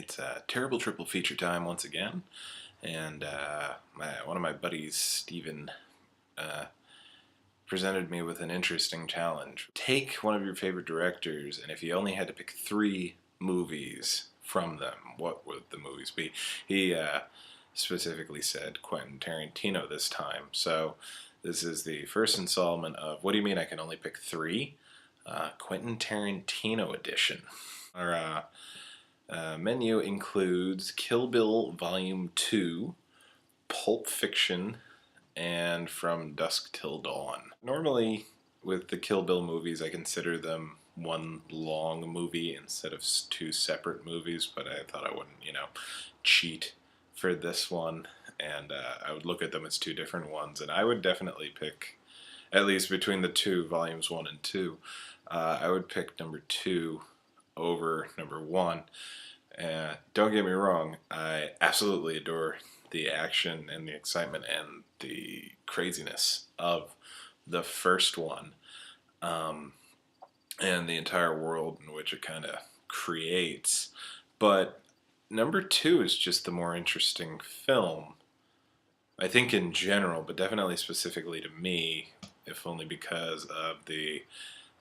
It's a terrible triple feature time once again, and one of my buddies, Steven, uh, presented me with an interesting challenge. Take one of your favorite directors, and if you only had to pick three movies from them, what would the movies be? He specifically said Quentin Tarantino this time, so this is the first installment of What Do You Mean I Can Only Pick Three? Quentin Tarantino edition. Our menu includes Kill Bill Volume 2, Pulp Fiction, and From Dusk Till Dawn. Normally, with the Kill Bill movies, I consider them one long movie instead of two separate movies, but I thought I wouldn't, cheat for this one, and I would look at them as two different ones, and I would definitely pick, at least between the two, volumes 1 and 2, I would pick number 2 over number 1. Don't get me wrong, I absolutely adore the action and the excitement and the craziness of the first one, and the entire world in which it kind of creates. But number 2 is just the more interesting film, I think in general, but definitely specifically to me, if only because of the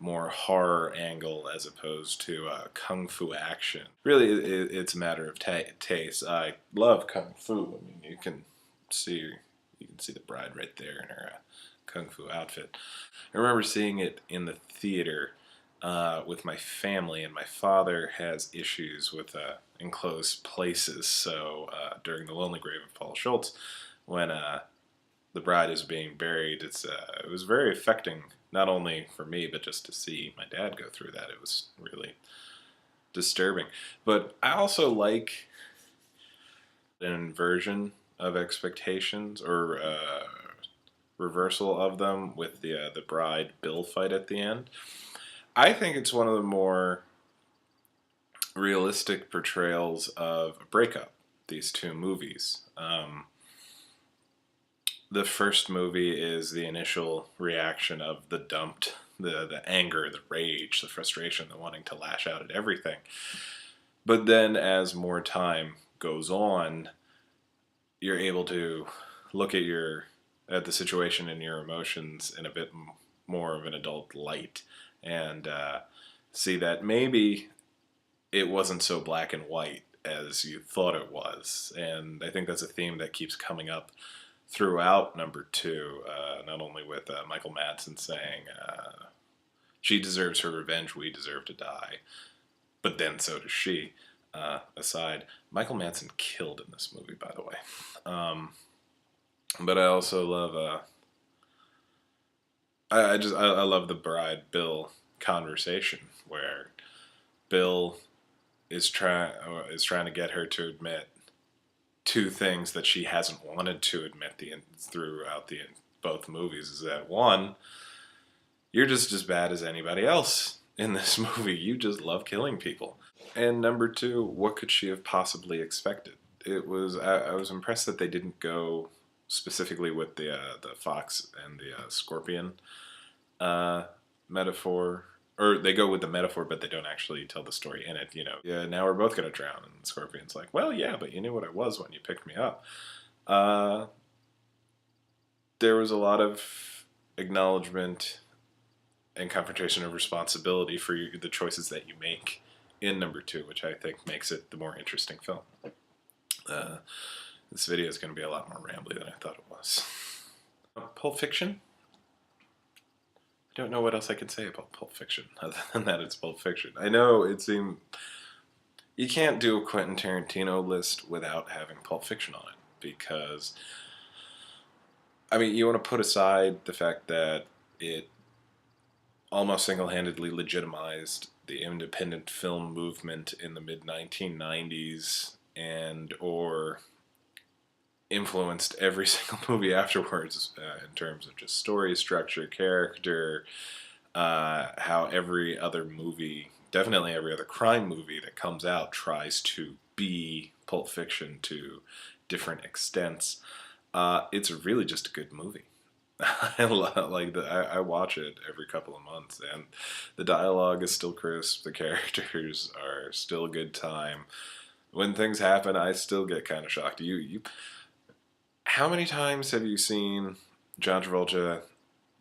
more horror angle as opposed to kung fu action. Really, it's a matter of taste. I love kung fu. I mean, you can see the bride right there in her kung fu outfit. I remember seeing it in the theater with my family, and my father has issues with enclosed places. So during The Lonely Grave of Paul Schultz, when the bride is being buried, it was very affecting, not only for me, but just to see my dad go through that. It was really disturbing. But I also like an inversion of expectations, or reversal of them, with the bride Bill fight at the end. I think it's one of the more realistic portrayals of a breakup, these two movies. The first movie is the initial reaction of the dumped, the anger, the rage, the frustration, the wanting to lash out at everything. But then as more time goes on, you're able to look at the situation and your emotions in a bit more of an adult light, and see that maybe it wasn't so black and white as you thought it was. And I think that's a theme that keeps coming up throughout number 2, not only with Michael Madsen saying, she deserves her revenge, we deserve to die, but then so does she. Aside, Michael Madsen killed in this movie, by the way. But I also love, I love the bride Bill conversation, where Bill is trying to get her to admit two things that she hasn't wanted to admit throughout both movies. Is that, one, you're just as bad as anybody else in this movie. You just love killing people. And number 2, what could she have possibly expected? I was impressed that they didn't go specifically with the fox and the scorpion metaphor. Or they go with the metaphor, but they don't actually tell the story in it. Yeah, now we're both going to drown. And the scorpion's like, well, yeah, but you knew what I was when you picked me up. There was a lot of acknowledgement and confrontation of responsibility for the choices that you make in number 2, which I think makes it the more interesting film. This video is going to be a lot more rambly than I thought it was. Pulp Fiction? I don't know what else I can say about Pulp Fiction other than that it's Pulp Fiction. I know you can't do a Quentin Tarantino list without having Pulp Fiction on it, because you want to put aside the fact that it almost single-handedly legitimized the independent film movement in the mid-1990s, or influenced every single movie afterwards, in terms of just story structure, character, how every other movie, definitely every other crime movie that comes out, tries to be Pulp Fiction to different extents. It's really just a good movie. I watch it every couple of months, and the dialogue is still crisp, the characters are still a good time. When things happen, I still get kind of shocked. How many times have you seen John Travolta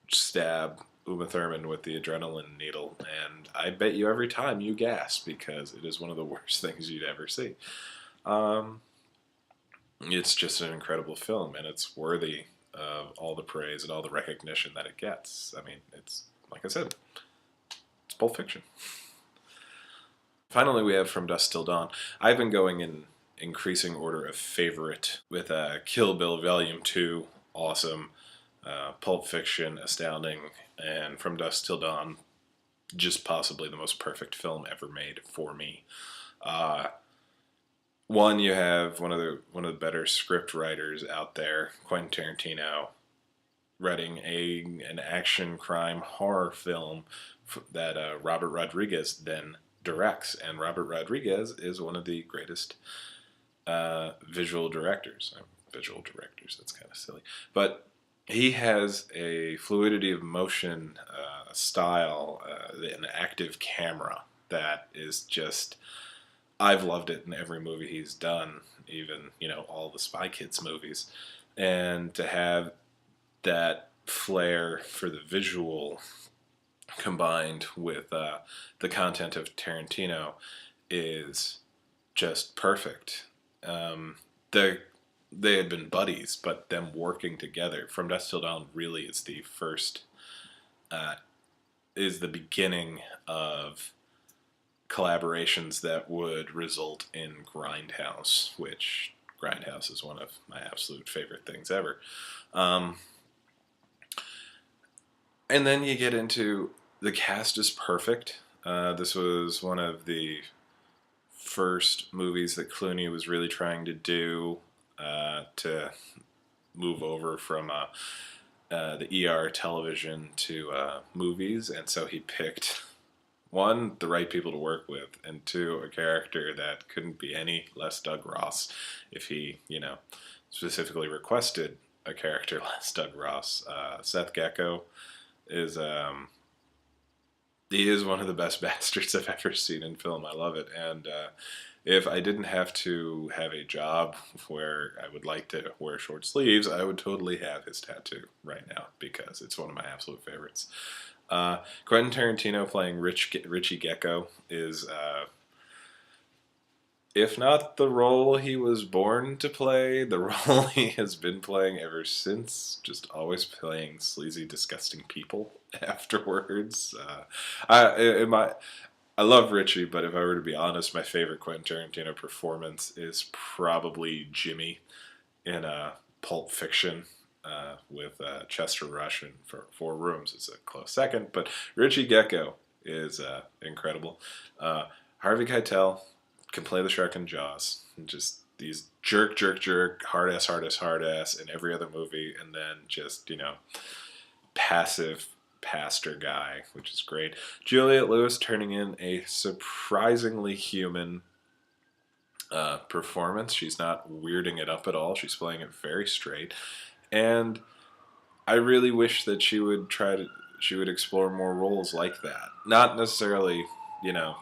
stab Uma Thurman with the adrenaline needle? And I bet you every time you gasp because it is one of the worst things you'd ever see. Um, it's just an incredible film, and it's worthy of all the praise and all the recognition that it gets. I mean, it's like I said, it's Pulp Fiction. Finally, we have From Dusk Till Dawn. I've been going in increasing order of favorite with Kill Bill Volume 2, awesome. Pulp Fiction, astounding. And From Dusk Till Dawn, just possibly the most perfect film ever made for me. Uh, One, you have one of the better script writers out there, Quentin Tarantino, writing an action crime horror film that Robert Rodriguez then directs, and Robert Rodriguez is one of the greatest visual directors. Visual directors, that's kind of silly, but he has a fluidity of motion, style, an active camera that is just. I've loved it in every movie he's done, even all the Spy Kids movies, and to have that flair for the visual combined with the content of Tarantino is just perfect. The They had been buddies, but them working together from Dusk Till Dawn really is the first, uh, is the beginning of collaborations that would result in Grindhouse, which Grindhouse is one of my absolute favorite things ever. Um, and then you get into the cast is perfect. This was one of the first movies that Clooney was really trying to do to move over from the ER television to movies, and so he picked one, the right people to work with, and two, a character that couldn't be any less Doug Ross if he, specifically requested a character less Doug Ross. Seth Gecko is he is one of the best bastards I've ever seen in film. I love it, and if I didn't have to have a job where I would like to wear short sleeves, I would totally have his tattoo right now because it's one of my absolute favorites. Quentin Tarantino playing Richie Gecko is, if not the role he was born to play, the role he has been playing ever since. Just always playing sleazy, disgusting people afterwards. I love Richie, but if I were to be honest, my favorite Quentin Tarantino performance is probably Jimmy in Pulp Fiction with Chester Rush in Four Rooms. It's a close second, but Richie Gecko is incredible. Harvey Keitel can play the shark in Jaws. And just these jerk, hard ass in every other movie, and then just, passive pastor guy, which is great. Juliette Lewis turning in a surprisingly human performance. She's not weirding it up at all. She's playing it very straight. And I really wish that she would explore more roles like that. Not necessarily,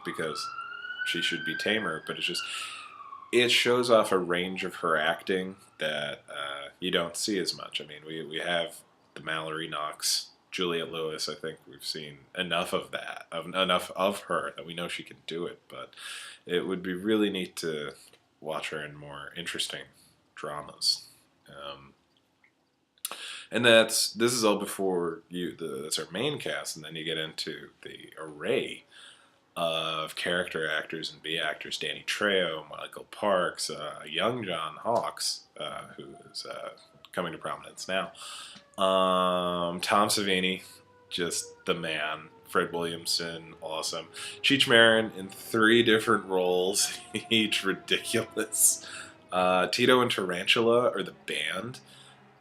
because she should be tamer, but it shows off a range of her acting that you don't see as much. I mean, we have the Mallory Knox, Juliette Lewis. I think we've seen enough of that, enough of her that we know she can do it. But it would be really neat to watch her in more interesting dramas. And this is all before that's our main cast, and then you get into the array of character actors and B actors: Danny Trejo, Michael Parks, young John Hawkes, who is coming to prominence now. Tom Savini, just the man. Fred Williamson, awesome. Cheech Marin in 3 different roles, each ridiculous. Tito and Tarantula are the band.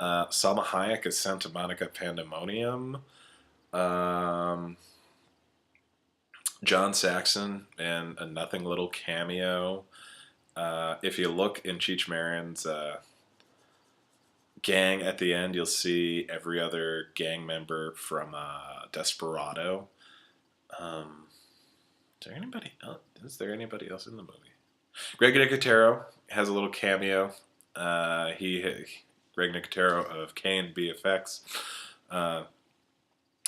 Salma Hayek as Santa Monica Pandemonium. John Saxon and a nothing little cameo. If you look in Cheech Marin's gang at the end, you'll see every other gang member from Desperado. Is there anybody else in the movie? Greg Nicotero has a little cameo. Greg Nicotero of Kane BFX, uh,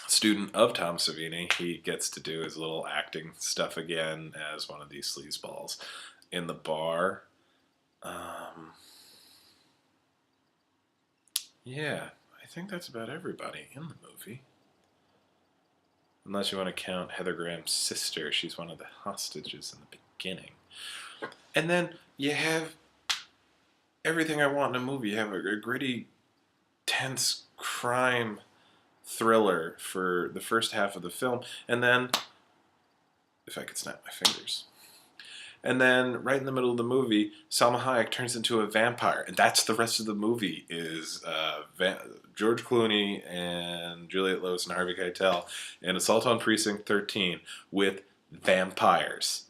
student of Tom Savini, he gets to do his little acting stuff again as one of these sleazeballs in the bar. Um, yeah, I think that's about everybody in the movie. Unless you want to count Heather Graham's sister. She's one of the hostages in the beginning. And then you have everything I want in a movie. You have a gritty, tense crime thriller for the first half of the film. And then, if I could snap my fingers. And then, right in the middle of the movie, Salma Hayek turns into a vampire, and that's the rest of the movie. Is George Clooney and Juliette Lewis and Harvey Keitel in Assault on Precinct 13 with vampires.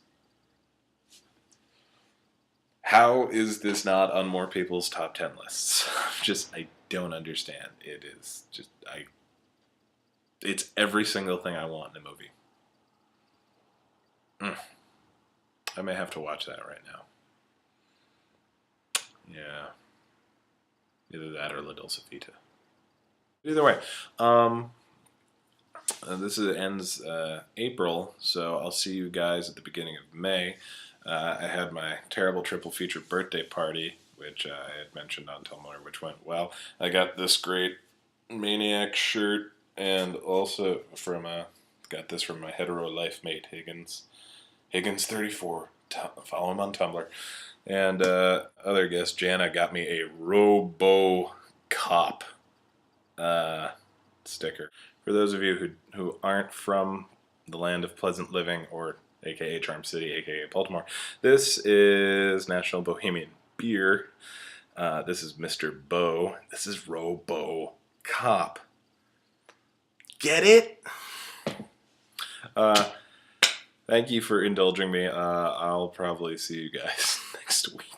How is this not on more people's top 10 lists? I don't understand. It's every single thing I want in a movie. I may have to watch that right now. Yeah. Either that or La Dolce Vita. Either way, ends April, so I'll see you guys at the beginning of May. I had my terrible triple feature birthday party, which I had mentioned on Tumblr, which went well. I got this great Maniac shirt, and also got this from my hetero life mate Higgins34. Follow him on Tumblr. And other guest Jana got me a Robo Cop sticker. For those of you who aren't from the land of pleasant living, or aka Charm City, aka Baltimore, this is National Bohemian Beer. This is Mr. Bo. This is Robo Cop. Get it? Thank you for indulging me. I'll probably see you guys next week.